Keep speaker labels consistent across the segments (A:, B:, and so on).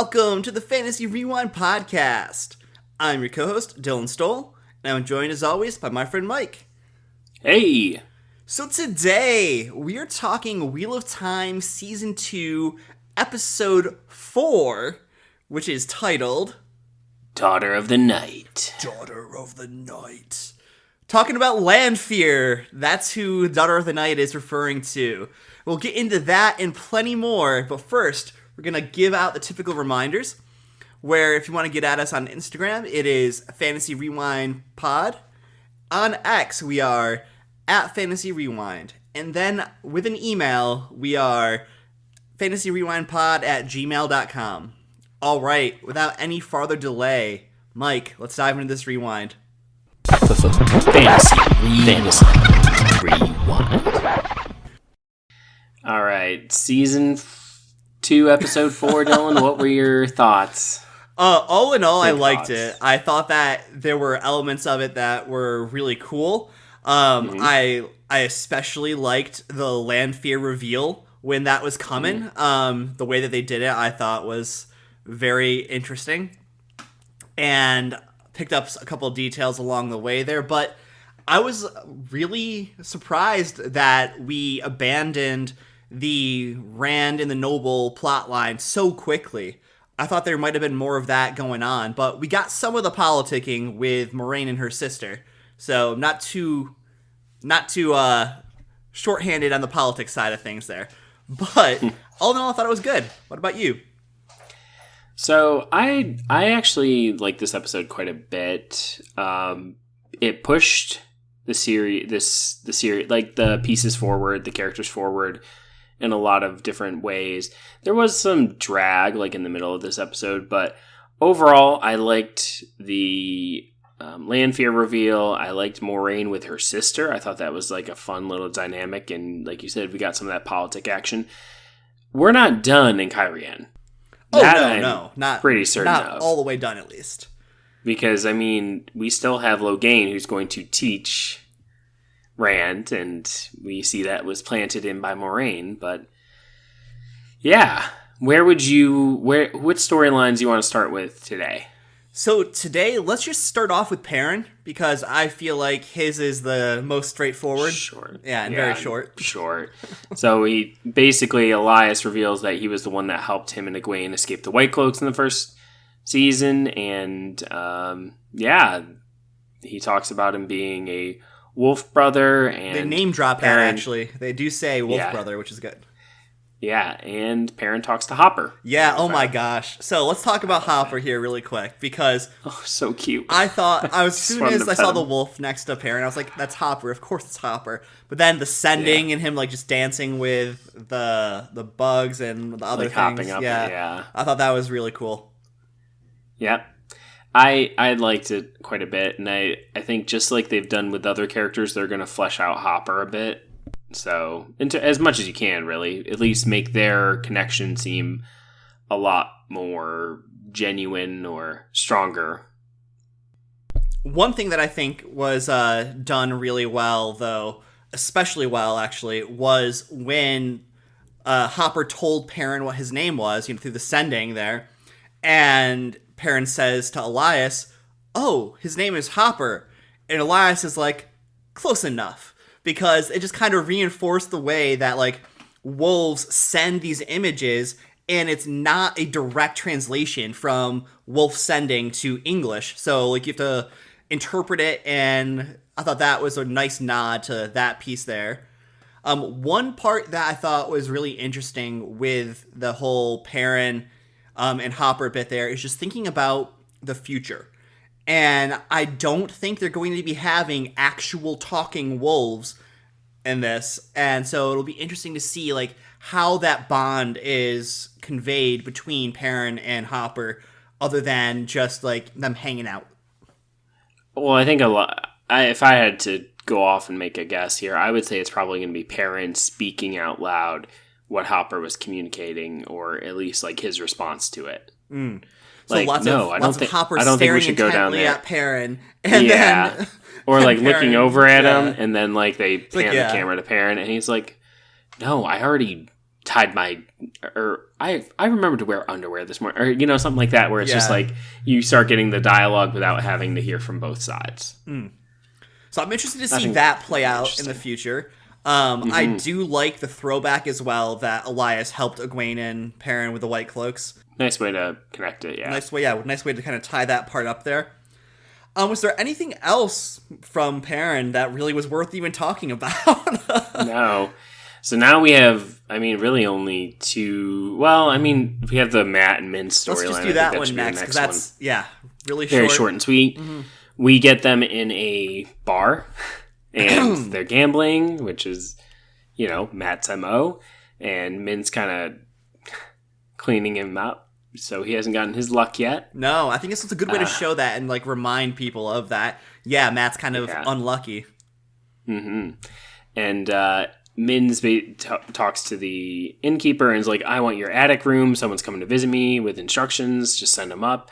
A: Welcome to the Fantasy Rewind podcast. I'm your co-host, Dylan Stoll, and I'm joined as always by my friend Mike.
B: Hey!
A: So today, we are talking Wheel of Time Season 2, Episode 4, which is titled...
B: Daughter of the Night.
A: Daughter of the Night. Talking about Lanfear. That's who Daughter of the Night is referring to. We'll get into that and plenty more, but first... we're going to give out the typical reminders, where if you want to get at us on Instagram, it is Fantasy Rewind Pod. On X, we are at Fantasy Rewind. And then with an email, we are fantasyrewindpod@gmail.com. All right, without any farther delay, Mike, let's dive into this rewind.
B: Fantasy Rewind. All right, Season 2, Episode 4, Dylan, what were your thoughts?
A: All in all, I liked it. I thought that there were elements of it that were really cool. I especially liked the Lanfear reveal when that was coming. The way that they did it, I thought was very interesting. And picked up a couple of details along the way there. But I was really surprised that we abandoned the Rand and the Noble plotline so quickly. I thought there might have been more of that going on, but we got some of the politicking with Moiraine and her sister. So not too shorthanded on the politics side of things there. But all in all, I thought it was good. What about you?
B: So I actually like this episode quite a bit. It pushed the series, like the pieces forward, the characters forward in a lot of different ways. There was some drag like in the middle of this episode, but overall I liked the Lanfear reveal. I liked Moiraine with her sister. I thought that was like a fun little dynamic, and like you said, we got some of that politic action. We're not done in Cairhien.
A: Oh, not
B: pretty certain
A: not
B: of.
A: all the way done at least.
B: Because I mean, we still have Logain who's going to teach Rand, and we see that was planted in by Moiraine. But yeah, what storylines do you want to start with today?
A: So today, let's just start off with Perrin, because I feel like his is the most straightforward.
B: Short.
A: Yeah, very short.
B: Short. So Elias reveals that he was the one that helped him and Egwene escape the White Cloaks in the first season, and he talks about him being a wolf brother, and
A: they name drop that, actually. They do say wolf brother, which is good.
B: Yeah, and Perrin talks to Hopper.
A: Yeah, oh my gosh. So let's talk about Hopper here really quick, because...
B: oh, so cute.
A: I thought, as soon as I saw the wolf next to Perrin, I was like, that's Hopper, of course it's Hopper. But then the sending and him like just dancing with the bugs and the other
B: like
A: things.
B: Hopping up,
A: I thought that was really cool.
B: Yep. I liked it quite a bit, and I think just like they've done with other characters, they're going to flesh out Hopper a bit. So, into as much as you can, really, at least make their connection seem a lot more genuine or stronger.
A: One thing that I think was done really well, though, especially well, actually, was when Hopper told Perrin what his name was, through the sending there, and Perrin says to Elias, "Oh, his name is Hopper," and Elias is like, "Close enough." Because it just kind of reinforced the way that, like, wolves send these images, and it's not a direct translation from wolf sending to English. So, like, you have to interpret it, and I thought that was a nice nod to that piece there. One part that I thought was really interesting with the whole Perrin and Hopper bit there is just thinking about the future. And I don't think they're going to be having actual talking wolves in this. And so it'll be interesting to see like how that bond is conveyed between Perrin and Hopper, other than just like them hanging out.
B: Well, I think if I had to go off and make a guess here, I would say it's probably going to be Perrin speaking out loud what Hopper was communicating, or at least like his response to it.
A: So
B: like,
A: lots of Hopper
B: I don't think we
A: staring
B: should go down
A: intently
B: there.
A: at Perrin, and then
B: or like
A: Perrin,
B: looking over at him, and then like they pan
A: like,
B: the camera to Perrin, and he's like, "No, I already tied my, or I remember to wear underwear this morning, or, you know, something like that, where it's just
A: Yeah.
B: like you start getting the dialogue without having to hear from both sides.
A: So I'm interested to see
B: think
A: that play out in
B: interesting.
A: the future. I do like the throwback as well that Elias helped Egwene and Perrin with the white cloaks.
B: Nice way to connect it, yeah.
A: Nice way to kind of tie that part up there. Was there anything else from Perrin that really was worth even talking about?
B: No. So now we have, I mean, really only two. Well, I mean, we have the Matt and Min storyline.
A: Let's just do
B: I
A: that
B: think
A: one
B: should be the
A: next, because that's really
B: very
A: short.
B: short and sweet. We get them in a bar, and they're gambling, which is, you know, Matt's MO, and Min's kind of cleaning him up, so he hasn't gotten his luck yet.
A: No, I think this was a good way to show that and like remind people of that. Yeah, Matt's kind of unlucky.
B: And Min's talks to the innkeeper and is like, I want your attic room. Someone's coming to visit me with instructions. Just send them up.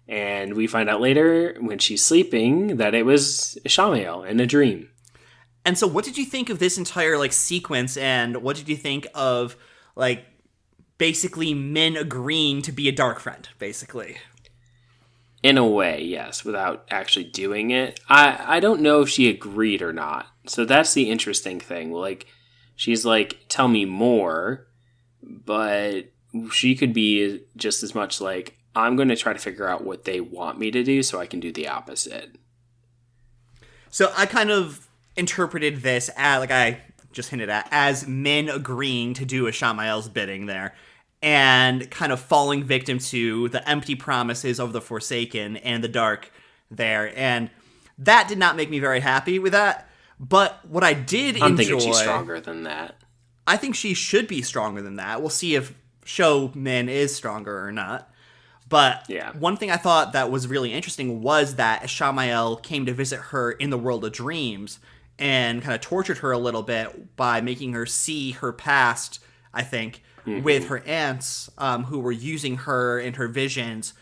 B: And we find out later, when she's sleeping, that it was Ishamael in a dream.
A: And so what did you think of this entire like sequence, and what did you think of like basically Min agreeing to be a dark friend, basically?
B: In a way, yes, without actually doing it. I don't know if she agreed or not. So that's the interesting thing. Like, she's like, tell me more, but she could be just as much like, I'm going to try to figure out what they want me to do so I can do the opposite.
A: So I kind of interpreted this as, like I just hinted at, as Min agreeing to do Ishamael's bidding there, and kind of falling victim to the empty promises of the Forsaken and the Dark there. And that did not make me very happy with that. But what I did
B: I'm
A: enjoy...
B: thinking she's stronger than that.
A: I think she should be stronger than that. We'll see if Show Min is stronger or not. But one thing I thought that was really interesting was that Ishamael came to visit her in the world of dreams and kind of tortured her a little bit by making her see her past, I think, with her aunts, who were using her in her visions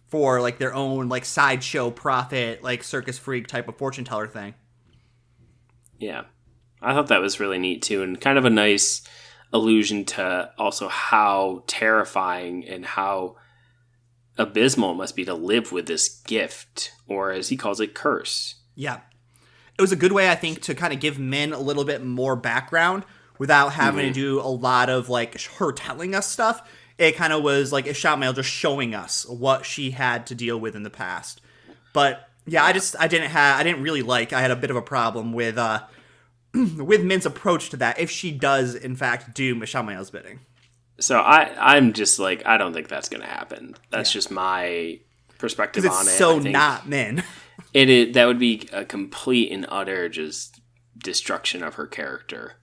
A: for like their own like sideshow profit, like circus freak type of fortune teller thing.
B: Yeah. I thought that was really neat too, and kind of a nice allusion to also how terrifying and how abysmal it must be to live with this gift, or as he calls it, curse.
A: Yeah. It was a good way, I think, to kind of give Min a little bit more background without having to do a lot of like her telling us stuff. It kind of was like Ishamael just showing us what she had to deal with in the past. But yeah, I didn't really like. I had a bit of a problem with with Min's approach to that if she does in fact do Ishamael's bidding.
B: So I'm just like, I don't think that's going to happen. That's just my perspective on it.
A: Because it's so
B: I think
A: not Min.
B: that would be a complete and utter just destruction of her character.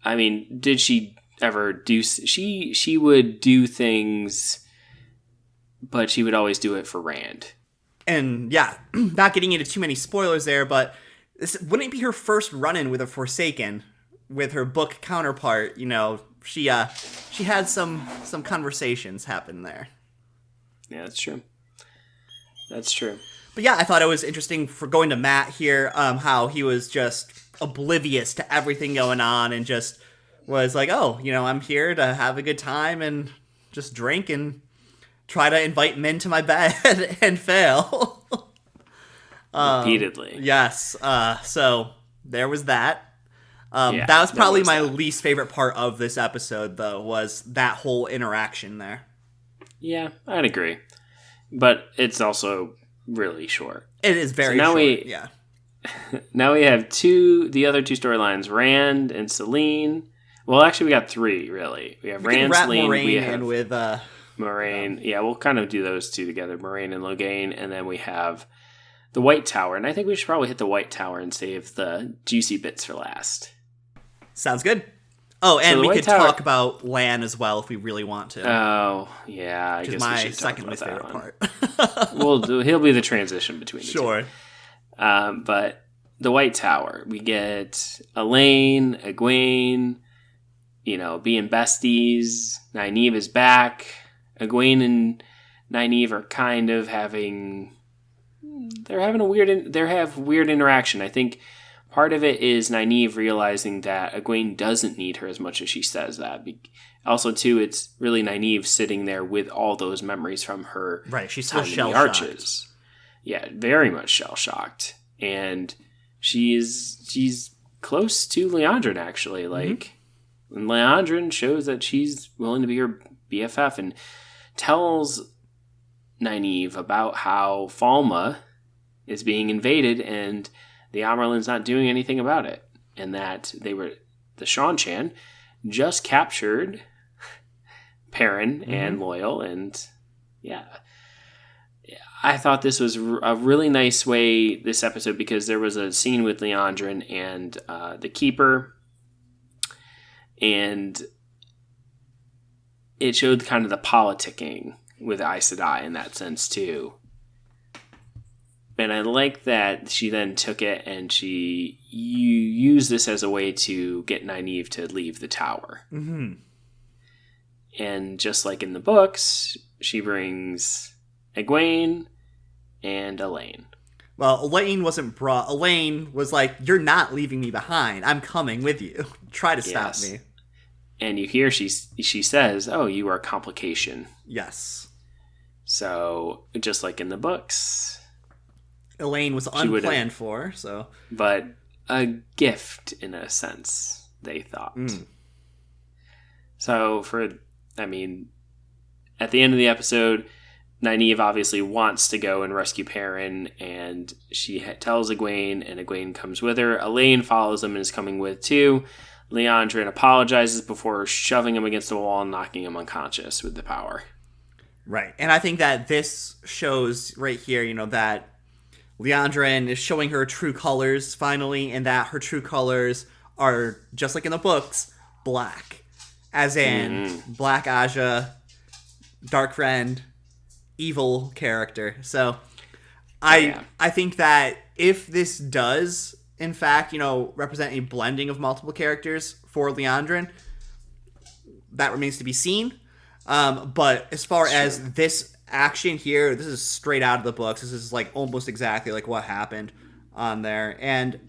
B: I mean, did she ever do... She would do things, but she would always do it for Rand.
A: And yeah, not getting into too many spoilers there, but this wouldn't it be her first run-in with a Forsaken, with her book counterpart. You know, she had some conversations happen there.
B: Yeah, that's true. That's true.
A: But yeah, I thought it was interesting for going to Matt here, how he was just oblivious to everything going on and just was like, oh, you know, I'm here to have a good time and just drink and try to invite men to my bed and fail.
B: Repeatedly.
A: Yes. So there was that. That was probably my least favorite part of this episode, though, was that whole interaction there.
B: Yeah, I'd agree. But it's also really short.
A: It is very short.
B: Now we have the other two storylines, Rand and Selene. Well, actually, we got three, really. We have Rand, Selene,
A: Moraine
B: we have
A: in with
B: Moraine. Yeah, we'll kind of do those two together, Moraine and Logain, and then we have the White Tower. And I think we should probably hit the White Tower and save the juicy bits for last.
A: Sounds good. Oh, and we could
B: Tower...
A: talk about Lan as well if we really want to.
B: Oh, yeah. I guess
A: my
B: we should
A: second
B: talk about
A: favorite
B: part. He'll be the transition between the
A: two.
B: But the White Tower, we get Elaine, Egwene, you know, being besties. Nynaeve is back. Egwene and Nynaeve are kind of having weird interaction. I think part of it is Nynaeve realizing that Egwene doesn't need her as much as she says that. Also, too, it's really Nynaeve sitting there with all those memories from her
A: Right, she's still
B: time in the
A: shell-shocked.
B: Arches. Yeah, very much shell-shocked. And she's close to Leandrin, actually. Like, and Leandrin shows that she's willing to be her BFF and tells Nynaeve about how Falma is being invaded and the Amerlin's not doing anything about it. And that the Seanchan just captured Perrin and Loial. And yeah, I thought this was a really nice way, this episode, because there was a scene with Leandrin and the Keeper. And it showed kind of the politicking with Aes Sedai in that sense, too. And I like that she then took it and she used this as a way to get Nynaeve to leave the tower.
A: Mm-hmm.
B: And just like in the books, she brings Egwene and Elaine.
A: Well, Elaine wasn't brought. Elaine was like, "You're not leaving me behind. I'm coming with you. Try to stop me."
B: And you hear she says, "Oh, you are a complication."
A: Yes.
B: So, just like in the books,
A: Elaine was unplanned for, so.
B: But a gift, in a sense, they thought. So, at the end of the episode, Nynaeve obviously wants to go and rescue Perrin, and she tells Egwene, and Egwene comes with her. Elaine follows them and is coming with, too. Leandrin apologizes before shoving him against the wall and knocking him unconscious with the power.
A: Right. And I think that this shows right here, that Leandrin is showing her true colors finally, and that her true colors are, just like in the books, black. As in Black Aja, Dark Friend, evil character. So I think that if this does, in fact, represent a blending of multiple characters for Leandrin, that remains to be seen. But as far as this action here, this is straight out of the books. This is like almost exactly like what happened on there. And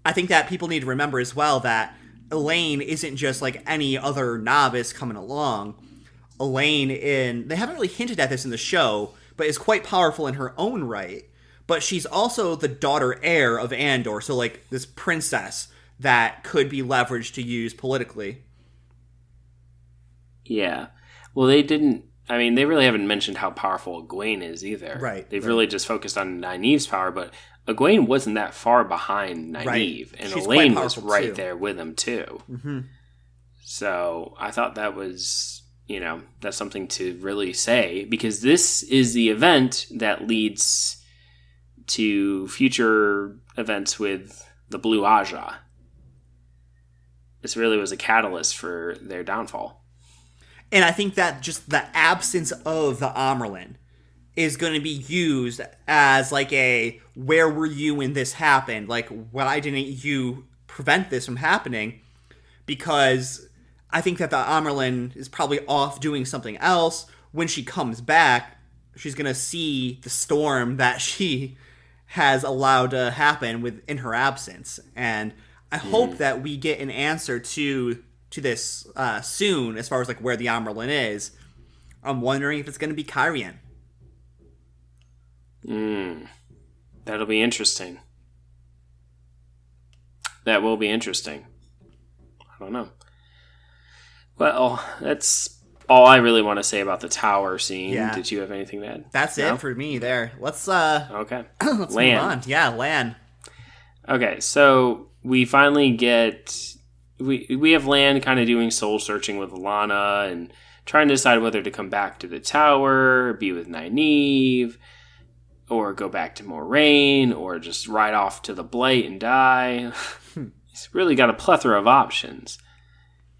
A: I think that people need to remember as well that Elaine isn't just like any other novice coming along. Elaine they haven't really hinted at this in the show, but is quite powerful in her own right. But she's also the daughter heir of Andor, so like this princess that could be leveraged to use politically.
B: Yeah. Well, they really haven't mentioned how powerful Egwene is either.
A: Right.
B: They've really just focused on Nynaeve's power, but Egwene wasn't that far behind Nynaeve. Right. And she's Elaine was right there with him, too. Mm-hmm. So I thought that was, that's something to really say, because this is the event that leads to future events with the Blue Aja. This really was a catalyst for their downfall.
A: And I think that just the absence of the Amyrlin is going to be used as like where were you when this happened? Like, why didn't you prevent this from happening? Because I think that the Amyrlin is probably off doing something else. When she comes back, she's going to see the storm that she has allowed to happen in her absence. And I hope that we get an answer to this soon, as far as like where the Amyrlin is. I'm wondering if it's going to be Cairhien.
B: That'll be interesting. That will be interesting. I don't know. Well, that's all I really want to say about the tower scene. Yeah. Did you have anything to add?
A: That's it for me there. Let's
B: okay.
A: Let's move on. Yeah, Lan.
B: Okay, so we finally get we have Lan kind of doing soul searching with Lana and trying to decide whether to come back to the tower, be with Nynaeve, or go back to Moraine, or just ride off to the Blight and die. He's really got a plethora of options.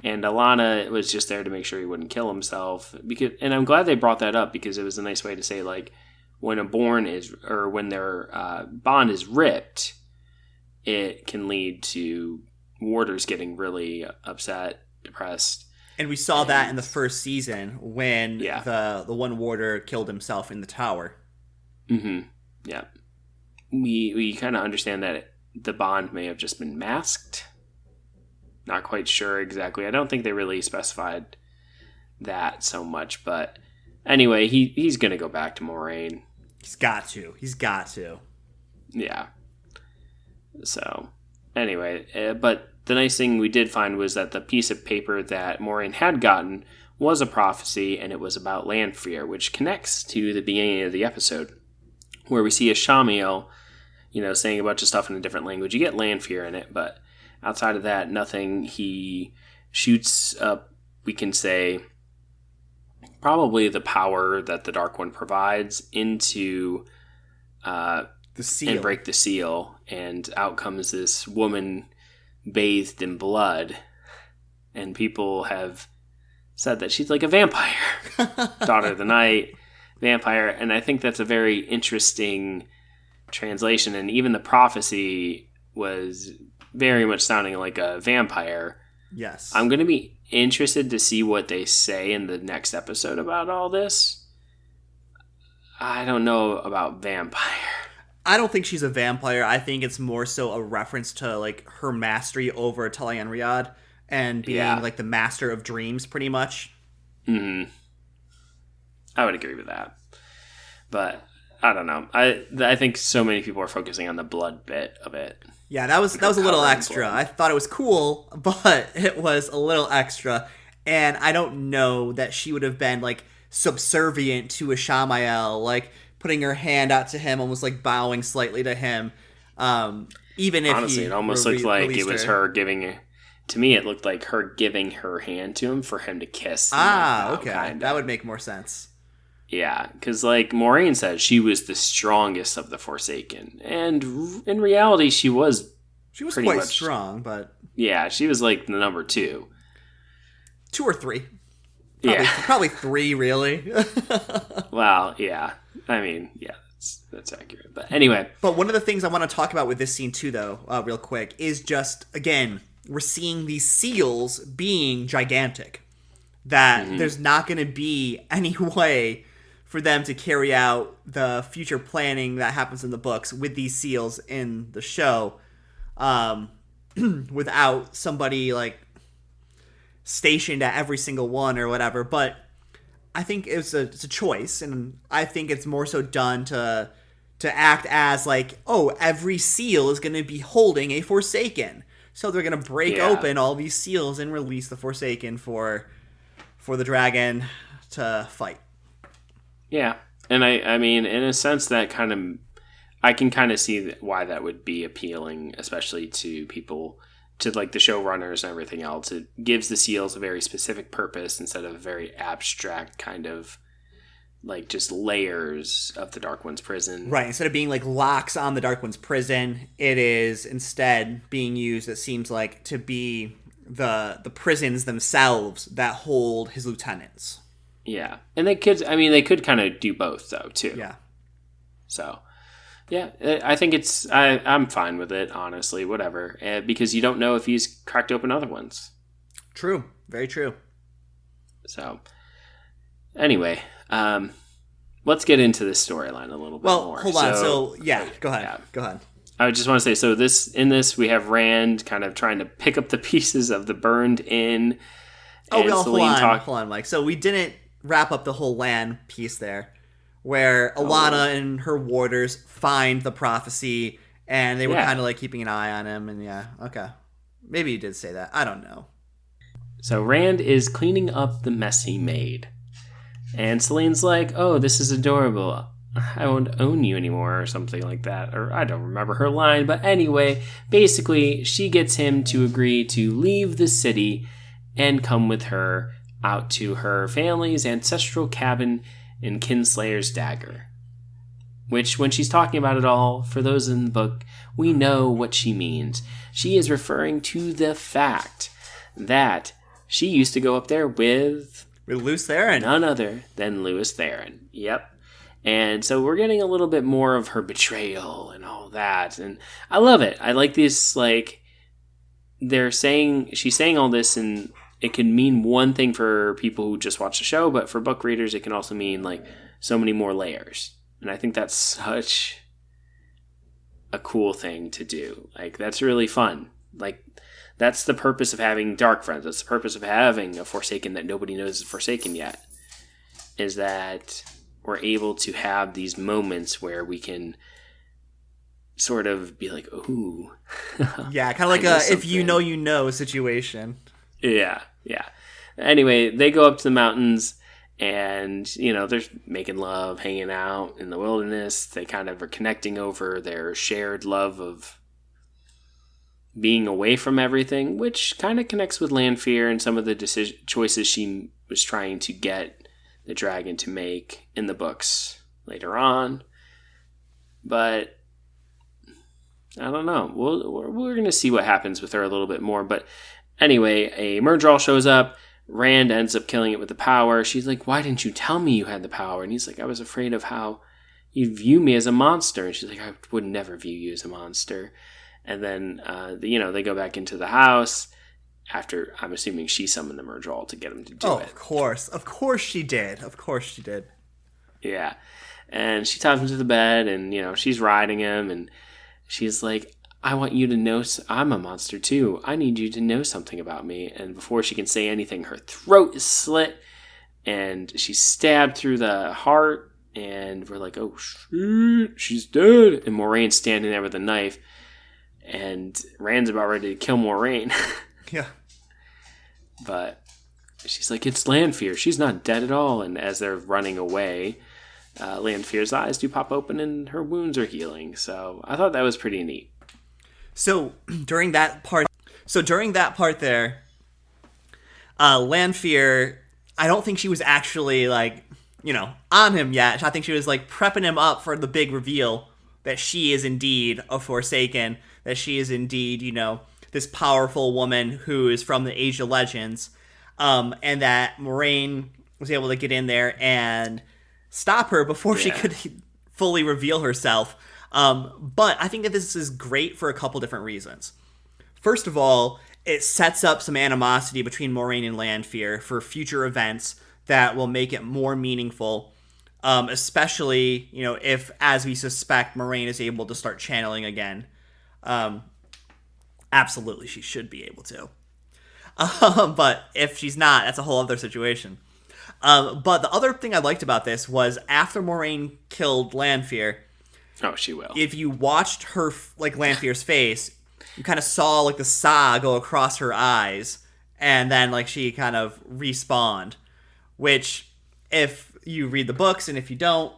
B: And Alana was just there to make sure he wouldn't kill himself. And I'm glad they brought that up, because it was a nice way to say, like, when when their bond is ripped, it can lead to warders getting really upset, depressed.
A: And we saw that in the first season when the one warder killed himself in the tower.
B: Mm-hmm. Yeah. We kind of understand that the Bond may have just been masked. Not quite sure exactly. I don't think they really specified that so much, but anyway, he's going to go back to Moraine.
A: He's got to.
B: Yeah. So, anyway, but the nice thing we did find was that the piece of paper that Moraine had gotten was a prophecy, and it was about Lanfear, which connects to the beginning of the episode, where we see Ashamiel, saying a bunch of stuff in a different language. You get Lanfear in it, but outside of that, nothing. He shoots up, we can say, probably the power that the Dark One provides into
A: the seal.
B: And break the seal, and out comes this woman bathed in blood, and people have said that she's like a vampire. Daughter of the Night, vampire, and I think that's a very interesting translation, and even the prophecy was very much sounding like a vampire.
A: Yes.
B: I'm going to be interested to see what they say in the next episode about all this. I don't know about vampire.
A: I don't think she's a vampire. I think it's more so a reference to like her mastery over Tel'aran'rhiod and being like the master of dreams, pretty much.
B: Mm-hmm. I would agree with that, but I don't know. I think so many people are focusing on the blood bit of it.
A: Yeah, that was a little extra.
B: Blood.
A: I thought it was cool, but it was a little extra, and I don't know that she would have been like subservient to Ashamiel, like putting her hand out to him, almost like bowing slightly to him. Even if
B: honestly, it almost looked like it was her giving. To me, it looked like her giving her hand to him for him to kiss.
A: Okay,
B: kinda.
A: That would make more sense.
B: Yeah, because like Moraine said, she was the strongest of the Forsaken, and in reality, she was.
A: She was quite strong, but
B: yeah, she was like the number 2,
A: 2 or 3. Probably 3, really.
B: Well, yeah. I mean, yeah, that's accurate. But anyway.
A: But one of the things I want to talk about with this scene, too, though, real quick, is just, again, we're seeing these seals being gigantic. That there's not going to be any way for them to carry out the future planning that happens in the books with these seals in the show without somebody, like, stationed at every single one or whatever. But I think it's a choice, and I think it's more so done to act as like, oh, every seal is going to be holding a Forsaken, so they're going to break open all these seals and release the Forsaken for the dragon to fight.
B: Yeah, and I mean, in a sense, that kind of I can kind of see why that would be appealing, especially to people. To like the showrunners and everything else, it gives the seals a very specific purpose instead of a very abstract kind of like just layers of the Dark One's prison.
A: Right. Instead of being like locks on the Dark One's prison, it is instead being used, it seems like, to be the prisons themselves that hold his lieutenants.
B: Yeah. And they could kind of do both though, too.
A: Yeah.
B: So, yeah, I think I'm fine with it, honestly, whatever. Because you don't know if he's cracked open other ones.
A: True. Very true.
B: So, anyway, let's get into this storyline a little bit more.
A: Well, hold on. So, yeah, go ahead.
B: Yeah.
A: Go ahead.
B: I just want to say, in this, we have Rand kind of trying to pick up the pieces of the burned inn.
A: Hold on, Mike. So we didn't wrap up the whole land piece there, where Alana and her warders find the prophecy, and they were kind of like keeping an eye on him, and okay. Maybe you did say that. I don't know.
B: So Rand is cleaning up the mess he made. And Celine's like, oh, this is adorable. I won't own you anymore, or something like that. Or I don't remember her line, but anyway, basically, she gets him to agree to leave the city and come with her out to her family's ancestral cabin in Kinslayer's Dagger. Which, when she's talking about it all, for those in the book, we know what she means. She is referring to the fact that she used to go up there with
A: Lews Therin.
B: None other than Lews Therin. Yep. And so we're getting a little bit more of her betrayal and all that. And I love it. I like this, like, she's saying all this, and it can mean one thing for people who just watch the show, but for book readers, it can also mean, like, so many more layers. And I think that's such a cool thing to do. Like, that's really fun. Like, that's the purpose of having dark friends. That's the purpose of having a Forsaken that nobody knows is Forsaken yet. Is that we're able to have these moments where we can sort of be like, ooh.
A: Yeah, kind of like a if you know situation.
B: Yeah. Anyway, they go up to the mountains and, they're making love, hanging out in the wilderness. They kind of are connecting over their shared love of being away from everything, which kind of connects with Lanfear and some of the choices she was trying to get the dragon to make in the books later on. But I don't know. We're going to see what happens with her a little bit more. But anyway, a Myrddraal shows up. Rand ends up killing it with the power. She's like, why didn't you tell me you had the power? And he's like, I was afraid of how you'd view me as a monster. And she's like, I would never view you as a monster. And then, they go back into the house after, I'm assuming she summoned the Myrddraal to get him to do it.
A: Oh, of course. Of course she did.
B: Yeah. And she ties him to the bed and, she's riding him and she's like, I want you to know I'm a monster too. I need you to know something about me. And before she can say anything, her throat is slit and she's stabbed through the heart. And we're like, oh, shit, she's dead. And Moraine's standing there with a knife. And Rand's about ready to kill Moiraine.
A: Yeah.
B: But she's like, it's Lanfear. She's not dead at all. And as they're running away, Lanfear's eyes do pop open and her wounds are healing. So I thought that was pretty neat.
A: So during that part there, Lanfear, I don't think she was actually on him yet. I think she was prepping him up for the big reveal that she is indeed a Forsaken, that she is indeed, this powerful woman who is from the Age of Legends, and that Moiraine was able to get in there and stop her before she could fully reveal herself. But I think that this is great for a couple different reasons. First of all, it sets up some animosity between Moiraine and Lanfear for future events that will make it more meaningful. Especially, if, as we suspect, Moiraine is able to start channeling again. Absolutely, she should be able to. But if she's not, that's a whole other situation. But the other thing I liked about this was after Moiraine killed Lanfear...
B: Oh, she will.
A: If you watched her, Lanfear's face, you kind of saw, the saw go across her eyes, and then, she kind of respawned. Which, if you read the books, and if you don't,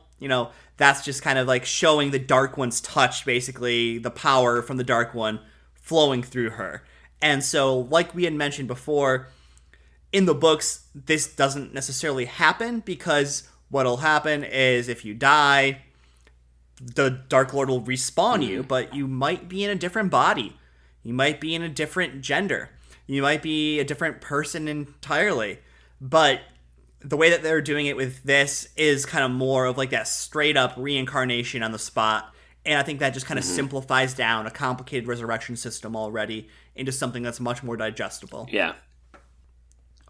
A: that's just kind of showing the Dark One's touch, basically, the power from the Dark One flowing through her. And so, like we had mentioned before, in the books, this doesn't necessarily happen, because what'll happen is if you die, the Dark Lord will respawn you, but you might be in a different body. You might be in a different gender. You might be a different person entirely. But the way that they're doing it with this is kind of more of that straight up reincarnation on the spot. And I think that just kind of simplifies down a complicated resurrection system already into something that's much more digestible.
B: Yeah.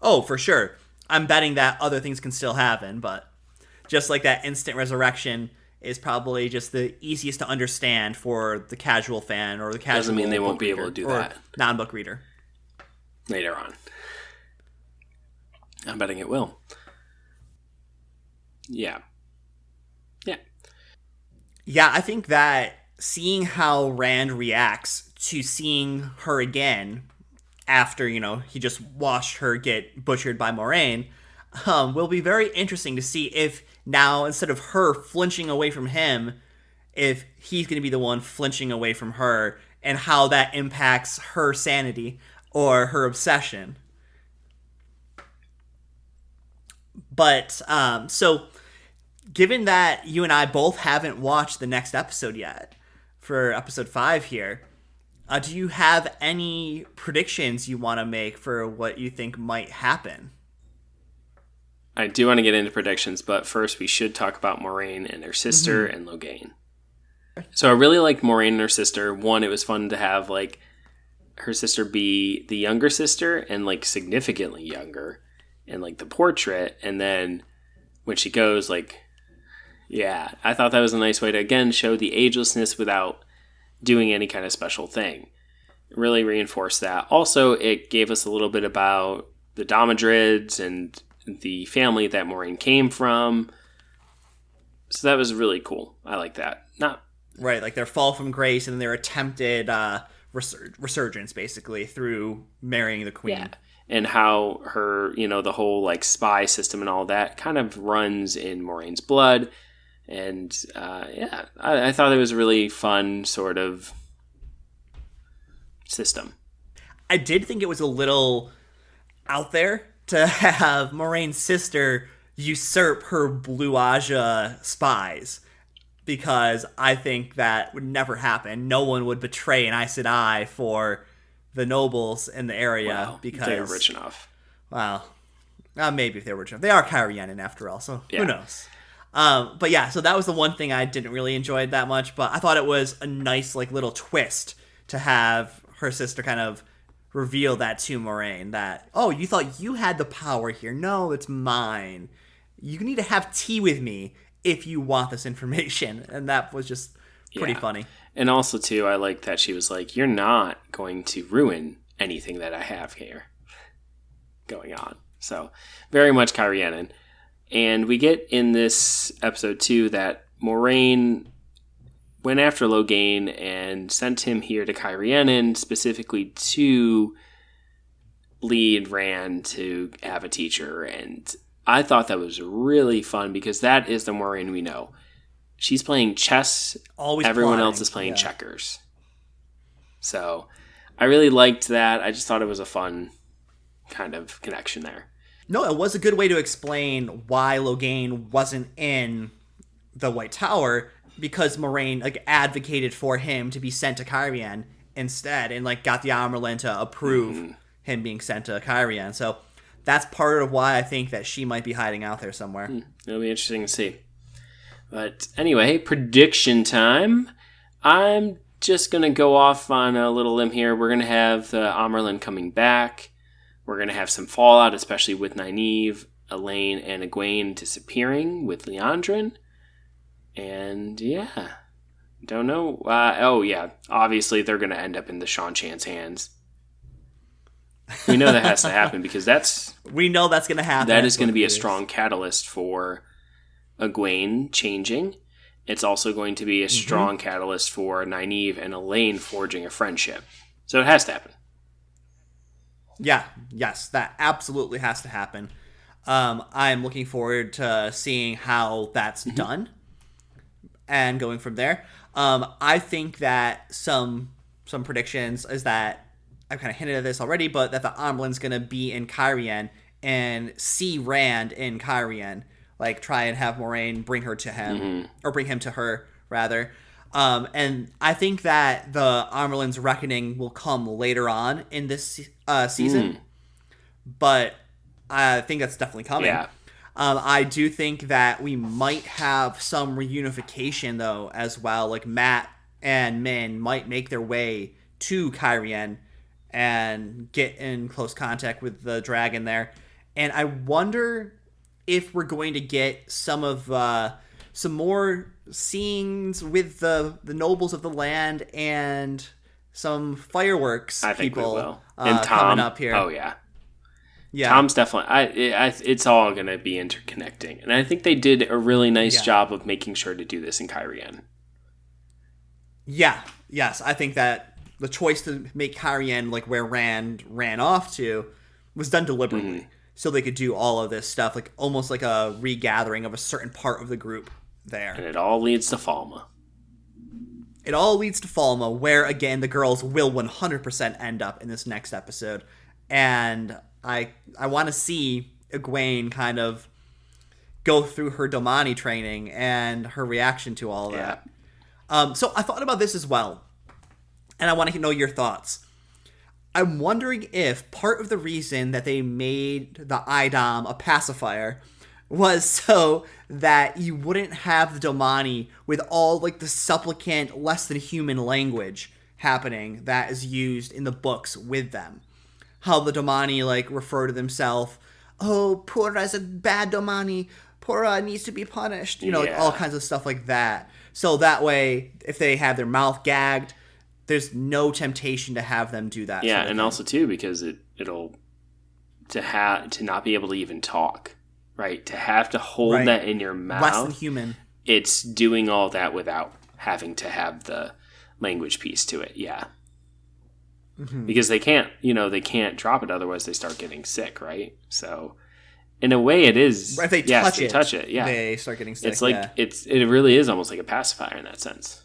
A: Oh, for sure. I'm betting that other things can still happen, but just that instant resurrection is probably just the easiest to understand for the casual fan or the casual.
B: Doesn't mean they won't be able to do that.
A: Non-book reader.
B: Later on. I'm betting it will. Yeah.
A: Yeah, I think that seeing how Rand reacts to seeing her again after, he just watched her get butchered by Moiraine, will be very interesting to see if now, instead of her flinching away from him, if he's going to be the one flinching away from her, and how that impacts her sanity or her obsession. But, so, given that you and I both haven't watched the next episode yet, for episode 5 here, do you have any predictions you want to make for what you think might happen?
B: I do want to get into predictions, but first we should talk about Moiraine and her sister and Logain. So I really liked Moiraine and her sister. One, it was fun to have her sister be the younger sister and significantly younger in the portrait. And then when she goes I thought that was a nice way to again show the agelessness without doing any kind of special thing. It really reinforced that. Also, it gave us a little bit about the Domadrids and the family that Moiraine came from. So that was really cool. I like that. Not
A: Right, like their fall from grace and their attempted resurgence, basically, through marrying the queen.
B: Yeah. And how her, the whole like spy system and all that kind of runs in Moraine's blood. And I thought it was a really fun sort of system.
A: I did think it was a little out there to have Moraine's sister usurp her Blue Aja spies, because I think that would never happen. No one would betray an Aes Sedai for the nobles in the area,
B: Well,
A: because
B: they're rich enough.
A: Well, maybe if they were rich enough. They are Cairhienin after all, so
B: Yeah.
A: who knows? But yeah, so that was the one thing I didn't really enjoy that much, but I thought it was a nice like little twist to have her sister kind of reveal that to Moiraine, that, oh, you thought you had the power here. No, it's mine. You need to have tea with me if you want this information. And that was just pretty funny.
B: And also, too, I like that she was like, you're not going to ruin anything that I have here going on. So, very much Cairhienin. And we get in this episode, too, that Moiraine went after Logain and sent him here to Cairhienin specifically to lead Rand to have a teacher. And I thought that was really fun because that is the Moiraine we know. She's playing chess.
A: Always
B: Everyone
A: plotting.
B: else is playing checkers. So I really liked that. I just thought it was a fun kind of connection there.
A: No, it was a good way to explain why Logain wasn't in the White Tower, because Moiraine like advocated for him to be sent to Cairhien instead, and like got the Amerlin to approve him being sent to Cairhien. So that's part of why I think that she might be hiding out there somewhere.
B: It'll be interesting to see. But anyway, prediction time. I'm just going to go off on a little limb here. We're going to have the Amerlin coming back. We're going to have some fallout, especially with Nynaeve, Elaine, and Egwene disappearing with Liandrin. And yeah, don't know. Obviously they're going to end up in the Seanchan's hands. We know that has to happen because
A: we know that's going to happen.
B: That is going to be a strong catalyst for Egwene changing. It's also going to be a strong catalyst for Nynaeve and Elaine forging a friendship. So it has to happen.
A: Yeah, yes, that absolutely has to happen. I'm looking forward to seeing how that's done and going from there. I think that some predictions is that, I've kind of hinted at this already, but that the Amerlin's going to be in Cairhien and see Rand in Cairhien, like try and have Moiraine bring her to him, or bring him to her, rather. And I think that the Amerlin's reckoning will come later on in this season, but I think that's definitely coming.
B: Yeah.
A: I do think that we might have some reunification, though, as well. Like, Mat and Min might make their way to Cairhien and get in close contact with the dragon there. And I wonder if we're going to get some more scenes with the nobles of the land and some fireworks.
B: I think
A: people
B: we will. And Tom
A: coming up here.
B: Oh yeah.
A: Yeah.
B: Tom's definitely. It's all going to be interconnecting, and I think they did a really nice job of making sure to do this in Cairhien.
A: Yeah. Yes, I think that the choice to make Cairhien like where Rand ran off to was done deliberately, so they could do all of this stuff, like almost like a regathering of a certain part of the group there.
B: And it all leads to Falma.
A: It all leads to Falma, where again the girls will 100% end up in this next episode, and I want to see Egwene kind of go through her Domani training and her reaction to all of that. So I thought about this as well, and I want to know your thoughts. I'm wondering if part of the reason that they made the Idam a pacifier was so that you wouldn't have the Domani with all like the supplicant, less than human language happening that is used in the books with them. How the Domani like refer to themselves, oh, Purra's a bad Domani, Purra needs to be punished, like all kinds of stuff like that. So that way, if they have their mouth gagged, there's no temptation to have them do that.
B: Yeah,
A: sort of
B: and
A: thing.
B: also too because it'll to not be able to even talk, right? To have to hold
A: Right.
B: that in your mouth,
A: less than human.
B: it's doing all that without having to have the language piece to it. Yeah. Because they can't drop it, otherwise they start getting sick, right? So, in a way, it is.
A: If they touch it,
B: yeah,
A: they start getting sick.
B: it's like
A: yeah.
B: it really is almost like a pacifier in that sense.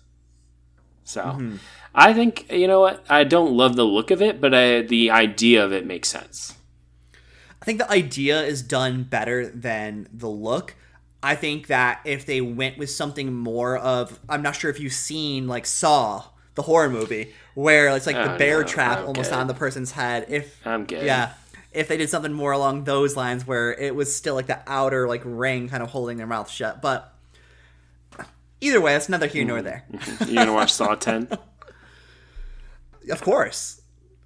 B: So, I think you know what, I don't love the look of it, but the idea of it makes sense.
A: I think the idea is done better than the look. I think that if they went with something more of, I'm not sure if you've seen like Saw, the horror movie, where it's like the bear trap
B: I'm
A: almost
B: good.
A: on the person's head. If
B: I'm good.
A: Yeah. If they did something more along those lines where it was still like the outer like ring kind of holding their mouth shut. But either way, that's neither here nor there.
B: You gonna watch Saw 10?
A: Of course.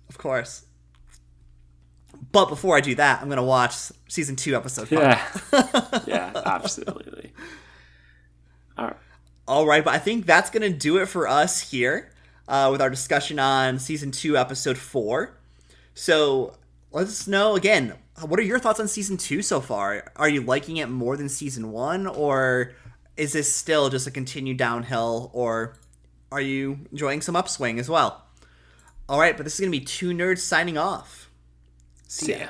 A: Of course. But before I do that, I'm going to watch season 2, episode 5.
B: Yeah, yeah, absolutely. All right.
A: All right, but I think that's going to do it for us here with our discussion on season 2, episode 4. So let us know again. What are your thoughts on season 2 so far? Are you liking it more than season 1, or is this still just a continued downhill, or are you enjoying some upswing as well? All right, but this is going to be Two Nerds signing off. See ya.